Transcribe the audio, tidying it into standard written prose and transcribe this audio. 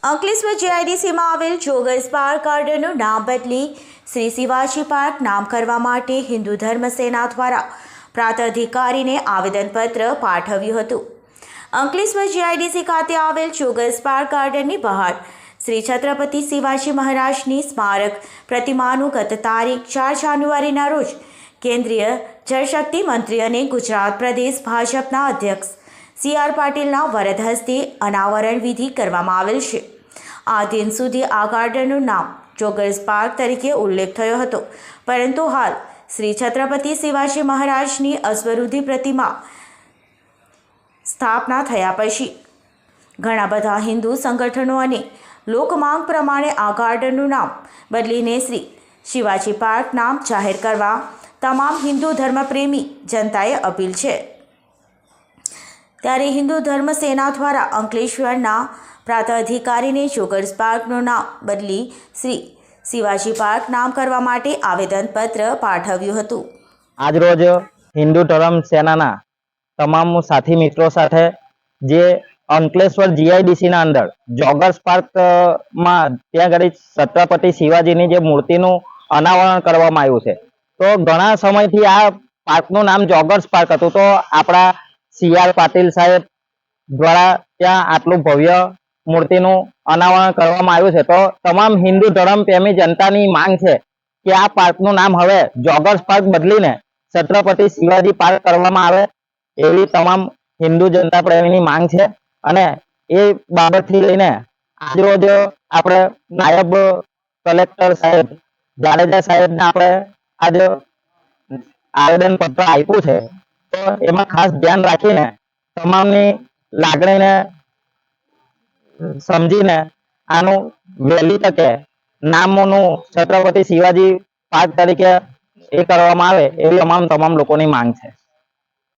અંકલેશ્વર જીઆઈડીસીમાં આવેલ joggers park ગાર્ડનનું નામ બદલી શ્રી શિવાજી પાર્ક નામ કરવા માટે હિન્દુ ધર્મ સેના દ્વારા પ્રાંતાધિકારીને આવેદનપત્ર પાઠવ્યું હતું। અંકલેશ્વર જીઆઈડીસી ખાતે આવેલ જોગર્સ પાર્ક ગાર્ડનની બહાર શ્રી છત્રપતિ શિવાજી મહારાજની સ્મારક પ્રતિમાનું ગત તારીખ 4 જાન્યુઆરીના રોજ કેન્દ્રીય જળશક્તિ મંત્રી અને ગુજરાત પ્રદેશ ભાજપના અધ્યક્ષ CR પાટીલના વરદ હસ્તે અનાવરણ વિધિ કરવામાં આવેલ છે। આ દિન સુધી આ ગાર્ડનનું નામ જોગર્સ પાર્ક તરીકે ઉલ્લેખ થયો હતો, પરંતુ હાલ શ્રી છત્રપતિ શિવાજી મહારાજની અશ્વરૂઢી પ્રતિમા સ્થાપના થયા પછી ઘણા બધા હિન્દુ સંગઠનો અને લોકમાંગ પ્રમાણે આ ગાર્ડનનું નામ બદલીને શ્રી શિવાજી પાર્ક નામ જાહેર કરવા તમામ હિન્દુ ધર્મપ્રેમી જનતાએ અપીલ છે। ત્યારે હિન્દુ ધર્મ સેના દ્વારા અંકલેશ્વરના પ્રાંતાધિકારીને જોગર્સ પાર્કનું નામ બદલી શ્રી શિવાજી પાર્ક નામ કરવા માટે આવેદનપત્ર પાઠવ્યું હતું। આજરોજ હિન્દુ ધર્મ સેનાના તમામ સાથી મિત્રો સાથે જે અંકલેશ્વર જીઆઈડીસીના અંદર જોગર્સ પાર્કમાં ત્યાં આગળ છત્રપતિ શિવાજીની જે મૂર્તિનું અનાવરણ કરવામાં આવ્યું છે, તો ઘણા સમયથી આ પાર્કનું નામ જોગર્સ પાર્ક હતું, તો આપણા CR પાટીલ સાહેબ દ્વારા ત્યાં આટલું ભવ્ય મૂર્તિનું અનાવરણ કરવામાં આવ્યું છે, તો તમામ હિન્દુ ધર્મ પ્રેમી જનતાની માંગ છે કે આ પાર્કનું નામ હવે જોગર્સ પાર્ક બદલીને છત્રપતિ શિવાજી પાર્ક કરવામાં આવે એવી તમામ હિન્દુ જનતા પ્રેમીની માંગ છે। અને એ બાબતથી લઈને આજરોજ આપણે નાયબ કલેક્ટર સાહેબ જાડેજા સાહેબને આપણે આજે આવેદનપત્ર આપ્યું છે, તો એમાં ખાસ ધ્યાન રાખીને તમામની લાગણીને સમજીને આનું વહેલી તકે નામનું છત્રપતિ શિવાજી પાર્ક તરીકે એ કરવામાં આવે એવી તમામ લોકોની માંગ છે।